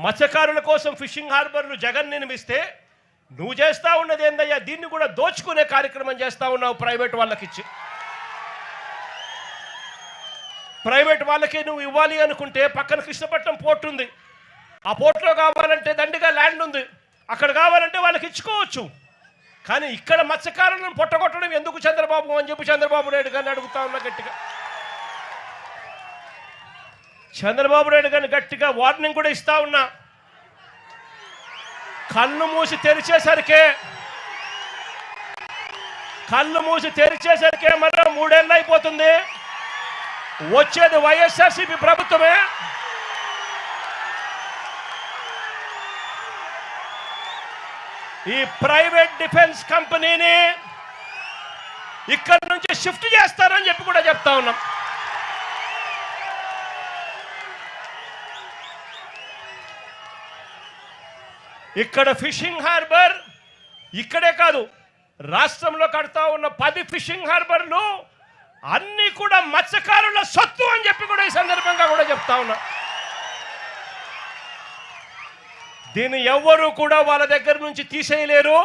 మత్స్యకారుల కోసం ఫిషింగ్ హార్బర్లు జగన్ నిర్మిస్తే నువ్వు చేస్తా ఉన్నది ఏందయ్యా? దీన్ని కూడా దోచుకునే కార్యక్రమం చేస్తా ఉన్నావు ప్రైవేట్ వాళ్ళకిచ్చి. ప్రైవేట్ వాళ్ళకి నువ్వు ఇవ్వాలి అనుకుంటే పక్కన కృష్ణపట్నం పోర్ట్ ఉంది, ఆ పోర్ట్లో కావాలంటే దండిగా ల్యాండ్ ఉంది, అక్కడ కావాలంటే వాళ్ళకి ఇచ్చుకోవచ్చు. కానీ ఇక్కడ మత్స్యకారులను పొట్టగొట్టడం ఎందుకు చంద్రబాబు అని చెప్పి చంద్రబాబు నాయుడు గారిని అడుగుతా ఉన్నా గట్టిగా. చంద్రబాబు నాయుడు గారిని గట్టిగా వార్నింగ్ కూడా ఇస్తా ఉన్నా. కళ్ళు మూసి తెరిచేసరికే మరో 3 ఏళ్ళు అయిపోతుంది. వచ్చేది వైఎస్ఆర్సీపీ ప్రభుత్వమే. ఈ ప్రైవేట్ డిఫెన్స్ కంపెనీని ఇక్కడి నుంచి షిఫ్ట్ చేస్తారని చెప్పి కూడా చెప్తా ఉన్నాం. ఇక్కడ ఫిషింగ్ హార్బర్ ఇక్కడే కాదు, రాష్ట్రంలో కడతా ఉన్న 10 ఫిషింగ్ హార్బర్లు అన్నీ కూడా మత్స్యకారుల సొత్తు అని చెప్పి కూడా ఈ సందర్భంగా కూడా చెప్తా ఉన్నా. దీన్ని ఎవ్వరూ కూడా వాళ్ళ దగ్గర నుంచి తీసేయలేరు.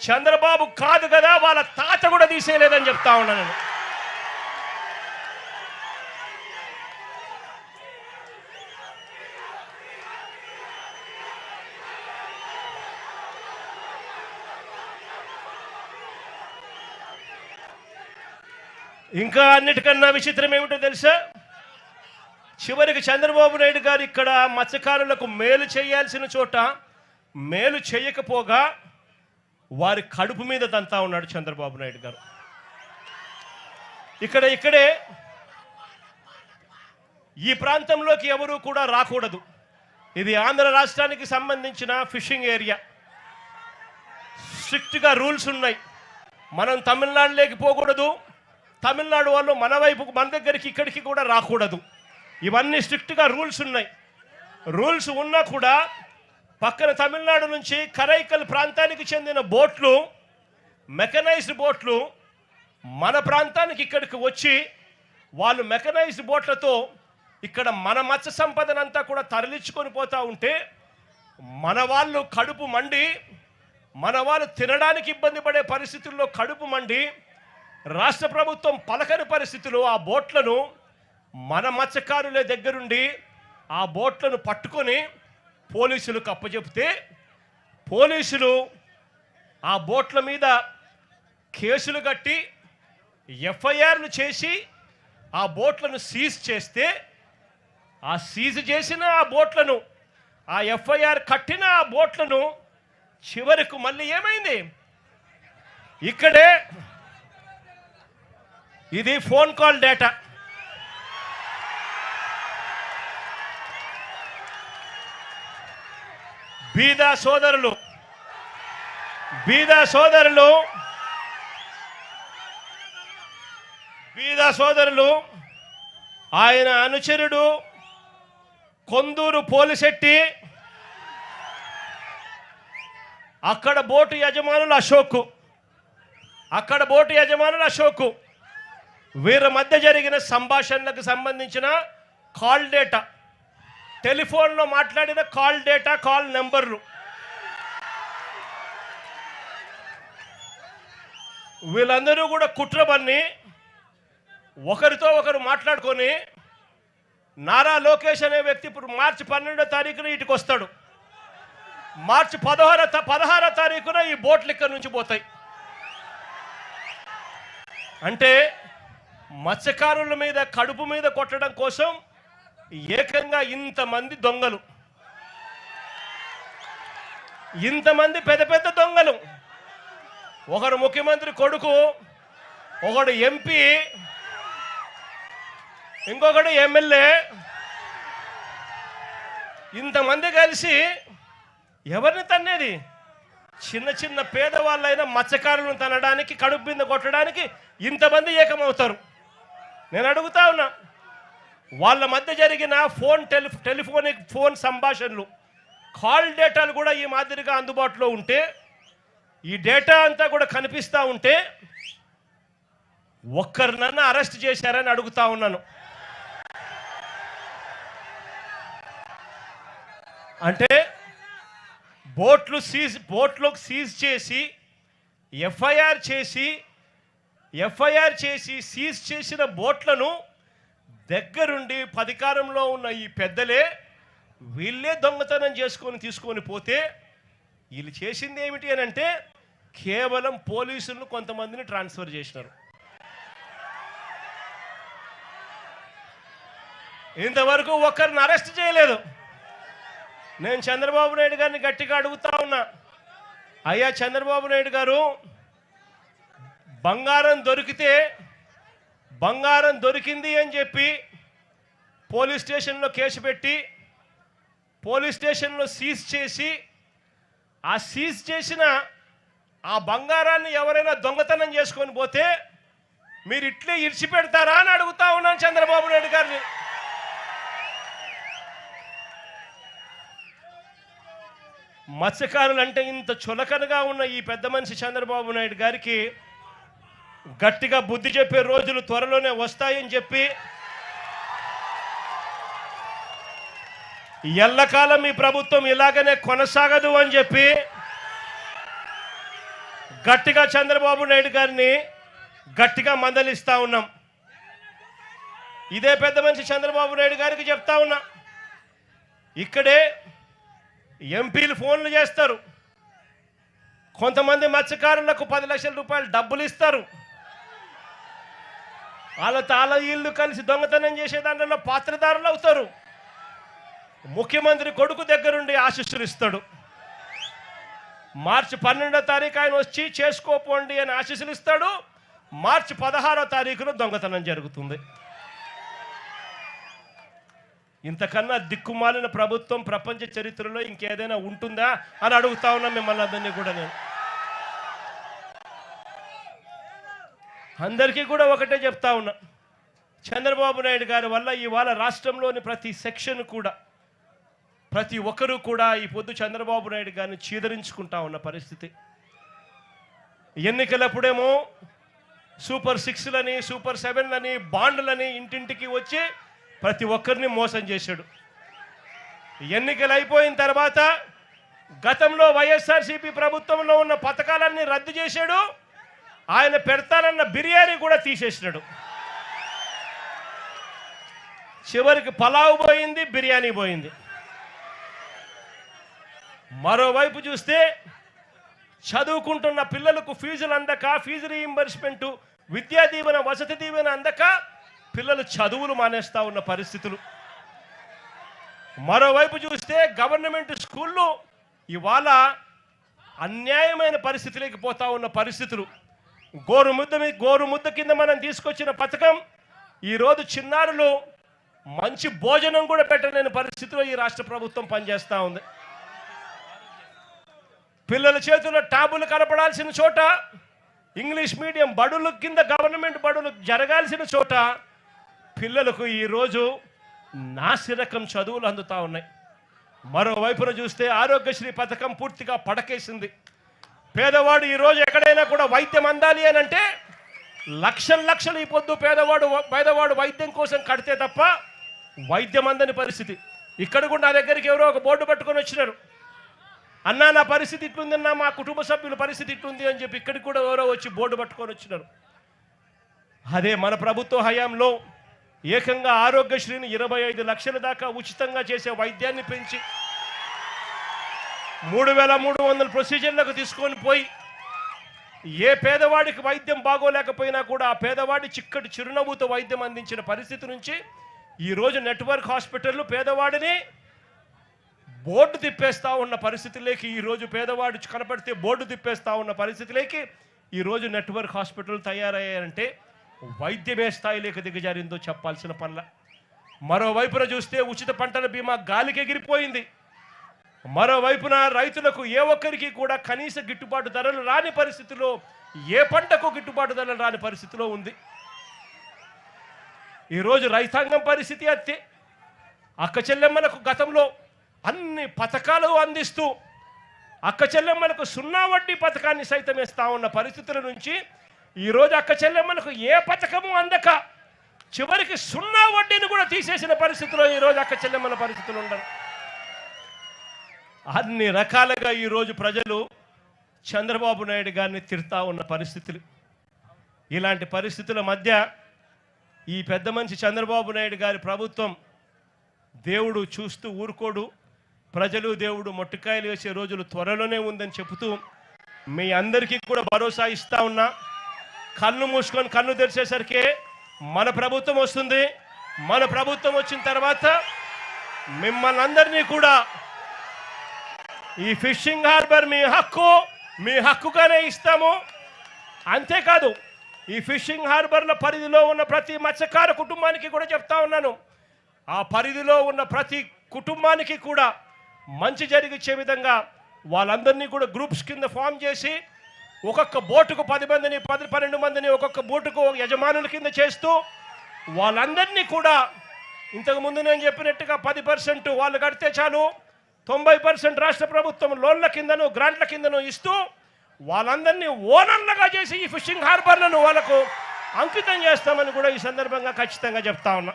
చంద్రబాబు కాదు కదా, వాళ్ళ తాత కూడా తీసేయలేదని చెప్తా ఉన్నా నేను. ఇంకా అన్నిటికన్నా విచిత్రం ఏమిటో తెలుసా? చివరికి చంద్రబాబు నాయుడు గారు ఇక్కడ మత్స్యకారులకు మేలు చేయాల్సిన చోట మేలు చేయకపోగా వారి కడుపు మీద తంతా ఉన్నాడు చంద్రబాబు నాయుడు గారు. ఇక్కడే ఈ ప్రాంతంలోకి ఎవరూ కూడా రాకూడదు. ఇది ఆంధ్ర రాష్ట్రానికి సంబంధించిన ఫిషింగ్ ఏరియా. స్ట్రిక్ట్గా రూల్స్ ఉన్నాయి. మనం తమిళనాడులోకి పోకూడదు, తమిళనాడు వాళ్ళు మన దగ్గరికి ఇక్కడికి కూడా రాకూడదు. ఇవన్నీ స్ట్రిక్ట్గా రూల్స్ ఉన్నాయి. రూల్స్ ఉన్నా కూడా పక్కన తమిళనాడు నుంచి కరైకల్ ప్రాంతానికి చెందిన బోట్లు, మెకనైజ్డ్ బోట్లు మన ప్రాంతానికి ఇక్కడికి వచ్చి వాళ్ళు మెకనైజ్డ్ బోట్లతో ఇక్కడ మన మత్స్య సంపదనంతా కూడా తరలించుకొని పోతూ ఉంటే మన వాళ్ళు కడుపు మండి, మన వాళ్ళు తినడానికి ఇబ్బంది పడే పరిస్థితుల్లో కడుపు మండి రాష్ట్ర ప్రభుత్వం పలకని పరిస్థితుల్లో ఆ బోట్లను మన మత్స్యకారుల దగ్గరుండి ఆ బోట్లను పట్టుకొని పోలీసులకు అప్పచెప్తే పోలీసులు ఆ బోట్ల మీద కేసులు కట్టి ఎఫ్ఐఆర్లు చేసి ఆ బోట్లను సీజ్ చేస్తే ఆ సీజ్ చేసిన ఆ బోట్లను, ఆ ఎఫ్ఐఆర్ కట్టిన ఆ బోట్లను చివరకు మళ్ళీ ఏమైంది? ఇక్కడే ఇది ఫోన్ కాల్ డేటా. బీదా సోదరులు ఆయన అనుచరుడు కొందూరు పోలిశెట్టి, అక్కడ బోటు యజమానులు అశోక్, వీరి మధ్య జరిగిన సంభాషణలకు సంబంధించిన కాల్ డేటా, టెలిఫోన్లో మాట్లాడిన కాల్ డేటా, కాల్ నెంబర్లు, వీళ్ళందరూ కూడా కుట్రబన్ని ఒకరితో ఒకరు మాట్లాడుకొని నారా లోకేష్ అనే వ్యక్తి ఇప్పుడు మార్చి 12వ తారీఖున ఇటుకు వస్తాడు. మార్చి 16వ తారీఖున ఈ బోట్లు ఇక్కడ నుంచి పోతాయి. అంటే మత్స్యకారుల మీద కడుపు మీద కొట్టడం కోసం ఏకంగా ఇంతమంది దొంగలు, ఇంతమంది పెద్ద దొంగలు, ఒకరు ముఖ్యమంత్రి కొడుకు, ఒకడు ఎంపీ, ఇంకొకడు ఎమ్మెల్యే, ఇంతమంది కలిసి ఎవరిని తన్నేది? చిన్న పేదవాళ్ళైన మత్స్యకారులను తనడానికి, కడుపు మీద కొట్టడానికి ఇంతమంది ఏకమవుతారు. నేను అడుగుతా ఉన్నా, వాళ్ళ మధ్య జరిగిన టెలిఫోనిక్ ఫోన్ సంభాషణలు, కాల్ డేటాలు కూడా ఈ మాదిరిగా అందుబాటులో ఉంటే, ఈ డేటా అంతా కూడా కనిపిస్తూ ఉంటే ఒక్కరినన్నా అరెస్ట్ చేశారని అడుగుతా ఉన్నాను. అంటే బోట్లోకి సీజ్ చేసి ఎఫ్ఐఆర్ చేసి సీజ్ చేసిన బోట్లను దగ్గరుండి అధికారంలో ఉన్న ఈ పెద్దలే వీళ్ళే దొంగతనం తీసుకొని పోతే వీళ్ళు చేసింది ఏమిటి అని అంటే కేవలం పోలీసులను కొంతమందిని ట్రాన్స్ఫర్ చేసినారు. ఇంతవరకు ఒక్కరిని అరెస్ట్ చేయలేదు. నేను చంద్రబాబు నాయుడు గారిని గట్టిగా అడుగుతా ఉన్నా, అయ్యా చంద్రబాబు నాయుడు గారు, బంగారం దొరికింది అని చెప్పి పోలీస్ స్టేషన్లో కేసు పెట్టి పోలీస్ స్టేషన్లో సీజ్ చేసి ఆ సీజ్ చేసిన ఆ బంగారాన్ని ఎవరైనా దొంగతనం చేసుకొని పోతే మీరు ఇట్లే ఇడిచిపెడతారా అని అడుగుతా ఉన్నాను చంద్రబాబు నాయుడు గారిని. మత్స్యకారులు అంటే ఇంత చులకనగా ఉన్న ఈ పెద్ద మనిషి చంద్రబాబు నాయుడు గారికి గట్టిగా బుద్ధి చెప్పే రోజులు త్వరలోనే వస్తాయని చెప్పి, ఎల్లకాలం ఈ ప్రభుత్వం ఇలాగనే కొనసాగదు అని చెప్పి గట్టిగా చంద్రబాబు నాయుడు గారిని గట్టిగా మందలిస్తా ఉన్నాం. ఇదే పెద్ద మనిషి చంద్రబాబు నాయుడు గారికి చెప్తా ఉన్నా, ఇక్కడే ఎంపీలు ఫోన్లు చేస్తారు, కొంతమంది మత్స్యకారులకు 10 లక్షల రూపాయలు డబ్బులు ఇస్తారు, వాళ్ళ ఇల్లు కలిసి దొంగతనం చేసే దాంట్లో పాత్రదారులు అవుతారు. ముఖ్యమంత్రి కొడుకు దగ్గరుండి ఆశీస్సులు ఇస్తాడు. మార్చి 12వ తారీఖు ఆయన వచ్చి చేసుకోపోండి అని ఆశీస్సులు ఇస్తాడు. మార్చి 16వ తారీఖున దొంగతనం జరుగుతుంది. ఇంతకన్నా దిక్కుమాలిన ప్రభుత్వం ప్రపంచ చరిత్రలో ఇంకేదైనా ఉంటుందా అని అడుగుతా ఉన్నా మిమ్మల్ని అందరినీ కూడా. నేను అందరికీ కూడా ఒకటే చెప్తా ఉన్నా, చంద్రబాబు నాయుడు గారి వల్ల ఇవాళ రాష్ట్రంలోని ప్రతి సెక్షన్ కూడా, ప్రతి ఒక్కరూ కూడా ఈ పొద్దు చంద్రబాబు నాయుడు గారిని చీదరించుకుంటా ఉన్న పరిస్థితి. ఎన్నికలప్పుడేమో సూపర్ 6లని, సూపర్ 7లని, బాండ్లని ఇంటింటికి వచ్చి ప్రతి ఒక్కరిని మోసం చేశాడు. ఎన్నికలు అయిపోయిన తర్వాత గతంలో వైఎస్ఆర్సీపీ ప్రభుత్వంలో ఉన్న పథకాలన్నీ రద్దు చేశాడు. ఆయన పెడతానన్న బిర్యానీ కూడా తీసేసినాడు. చివరికి పలావ్ పోయింది, బిర్యానీ పోయింది. మరోవైపు చూస్తే చదువుకుంటున్న పిల్లలకు ఫీజులు అందక, ఫీజు రీయింబర్స్మెంట్, విద్యా దీవెన, వసతి దీవెన అందక పిల్లలు చదువులు మానేస్తా ఉన్న పరిస్థితులు. మరోవైపు చూస్తే గవర్నమెంట్ స్కూళ్ళు ఇవాళ అన్యాయమైన పరిస్థితులకి పోతా ఉన్న పరిస్థితులు. గోరుముద్ద కింద మనం తీసుకొచ్చిన పథకం ఈరోజు చిన్నారులు మంచి భోజనం కూడా పెట్టలేని పరిస్థితిలో ఈ రాష్ట్ర ప్రభుత్వం పనిచేస్తూ ఉంది. పిల్లల చేతుల్లో ట్యాబులు కనపడాల్సిన చోట ఇంగ్లీష్ మీడియం బడుల కింద గవర్నమెంట్ బడులు జరగాల్సిన చోట పిల్లలకు ఈరోజు నాసిరకం చదువులు అందుతూ ఉన్నాయి. మరోవైపున చూస్తే ఆరోగ్యశ్రీ పథకం పూర్తిగా పడకేసింది. పేదవాడు ఈరోజు ఎక్కడైనా కూడా వైద్యం అందాలి అని అంటే లక్షలు ఈ పొద్దు పేదవాడు వైద్యం కోసం కడితే తప్ప వైద్యం అందని పరిస్థితి. ఇక్కడ కూడా నా దగ్గరికి ఎవరో ఒక బోర్డు పట్టుకొని వచ్చినారు, అన్నా నా పరిస్థితి ఇట్లుందన్నా, మా కుటుంబ సభ్యుల పరిస్థితి ఇట్లుంది అని చెప్పి ఇక్కడికి కూడా ఎవరో వచ్చి బోర్డు పట్టుకొని వచ్చినారు. అదే మన ప్రభుత్వ హయాంలో ఏకంగా ఆరోగ్యశ్రీని 25 లక్షల దాకా ఉచితంగా చేసే వైద్యాన్ని పెంచి 3300 ప్రొసీజర్లకు తీసుకొని పోయి ఏ పేదవాడికి వైద్యం బాగోలేకపోయినా కూడా ఆ పేదవాడి చిక్కటి చిరునవ్వుతో వైద్యం అందించిన పరిస్థితి నుంచి ఈరోజు నెట్వర్క్ హాస్పిటళ్ళు పేదవాడిని బోర్డు తిప్పేస్తూ ఉన్న పరిస్థితులకి, ఈరోజు పేదవాడు కనపడితే బోర్డు తిప్పేస్తూ ఉన్న పరిస్థితులకి ఈరోజు నెట్వర్క్ హాస్పిటల్ తయారయ్యాయంటే వైద్యమే స్థాయిలోకి దిగజారిందో చెప్పాల్సిన పనుల. మరోవైపున చూస్తే ఉచిత పంటల బీమా గాలికి ఎగిరిపోయింది. మరోవైపున రైతులకు ఏ ఒక్కరికి కూడా కనీస గిట్టుబాటు ధరలు రాని పరిస్థితిలో, ఏ పంటకు గిట్టుబాటు ధరలు రాని పరిస్థితిలో ఉంది. ఈరోజు రైతాంగం పరిస్థితి అంతే. అక్క చెల్లెమ్మలకు గతంలో అన్ని పథకాలు అందిస్తూ అక్క చెల్లెమ్మలకు 0 వడ్డీ పథకాన్ని సైతం ఇస్తా ఉన్న పరిస్థితుల నుంచి ఈరోజు అక్క చెల్లెమ్మలకు ఏ పథకము అందక చివరికి 0 వడ్డీని కూడా తీసేసిన పరిస్థితిలో ఈరోజు అక్క చెల్లెమ్మల పరిస్థితులు ఉండరు. అన్ని రకాలుగా ఈరోజు ప్రజలు చంద్రబాబు నాయుడు గారిని తిడతా ఉన్న పరిస్థితులు. ఇలాంటి పరిస్థితుల మధ్య ఈ పెద్ద మనిషి చంద్రబాబు నాయుడు గారి ప్రభుత్వం దేవుడు చూస్తూ ఊరుకోడు, ప్రజలు దేవుడు మొట్టికాయలు వేసే రోజులు త్వరలోనే ఉందని చెబుతూ మీ అందరికీ కూడా భరోసా ఇస్తా ఉన్నా. కన్ను మూసుకొని కన్ను తెరిచేసరికి మన ప్రభుత్వం వస్తుంది. మన ప్రభుత్వం వచ్చిన తర్వాత మిమ్మల్ని అందరినీ కూడా ఈ ఫిషింగ్ హార్బర్ మీ హక్కుగానే ఇస్తాము. అంతేకాదు ఈ ఫిషింగ్ హార్బర్ల పరిధిలో ఉన్న ప్రతి మత్స్యకార కుటుంబానికి కూడా చెప్తా ఉన్నాను, ఆ పరిధిలో ఉన్న ప్రతి కుటుంబానికి కూడా మంచి జరిగించే విధంగా వాళ్ళందరినీ కూడా గ్రూప్స్ కింద ఫామ్ చేసి ఒక్కొక్క బోటుకు 10 మందిని 12 మందిని ఒక్కొక్క బోటుకు యజమానుల కింద చేస్తూ వాళ్ళందరినీ కూడా ఇంతకుముందు నేను చెప్పినట్టుగా 10% వాళ్ళు కడితే చాలు, 90% రాష్ట్ర ప్రభుత్వం లోన్ల కిందను గ్రాంట్ల కిందను ఇస్తూ వాళ్ళందరినీ ఓనర్లుగా చేసి ఈ ఫిషింగ్ హార్బర్లను వాళ్ళకు అంకితం చేస్తామని కూడా ఈ సందర్భంగా ఖచ్చితంగా చెప్తా ఉన్నా.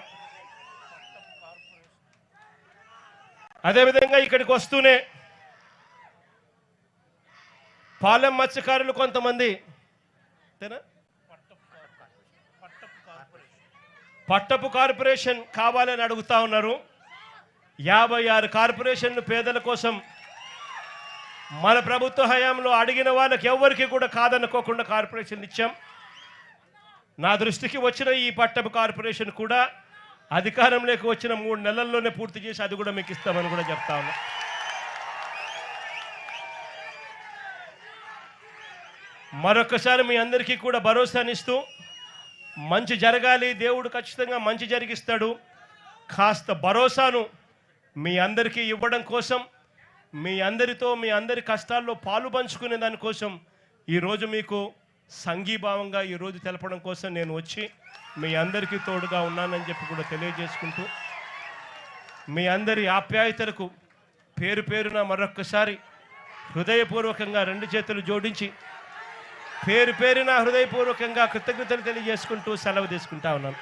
అదేవిధంగా ఇక్కడికి వస్తూనే పాలెం మత్స్యకారులు కొంతమంది పట్టపు కార్పొరేషన్ కావాలని అడుగుతా ఉన్నారు. 56 కార్పొరేషన్లు పేదల కోసం మన ప్రభుత్వ హయాంలో అడిగిన వాళ్ళకి ఎవరికి కూడా కాదనుకోకుండా కార్పొరేషన్ ఇచ్చాం. నా దృష్టికి వచ్చిన ఈ పట్టపు కార్పొరేషన్ కూడా అధికారంలోకి వచ్చిన 3 నెలల్లోనే పూర్తి చేసి అది కూడా మీకు ఇస్తామని కూడా చెప్తా ఉన్నా. మరొకసారి మీ అందరికీ కూడా భరోసానిస్తూ మంచి జరగాలి, దేవుడు ఖచ్చితంగా మంచి జరిగిస్తాడు, కాస్త భరోసాను మీ అందరికీ ఇవ్వడం కోసం, మీ అందరితో మీ అందరి కష్టాల్లో పాలు పంచుకునే దానికోసం ఈరోజు మీకు సంఘీభావంగా ఈరోజు తెలపడం కోసం నేను వచ్చి మీ అందరికీ తోడుగా ఉన్నానని చెప్పి కూడా తెలియజేసుకుంటూ మీ అందరి ఆప్యాయతలకు పేరు పేరున మరొక్కసారి హృదయపూర్వకంగా 2 చేతులు జోడించి పేరు పేరున హృదయపూర్వకంగా కృతజ్ఞతలు తెలియజేసుకుంటూ సెలవు తీసుకుంటా ఉన్నాను.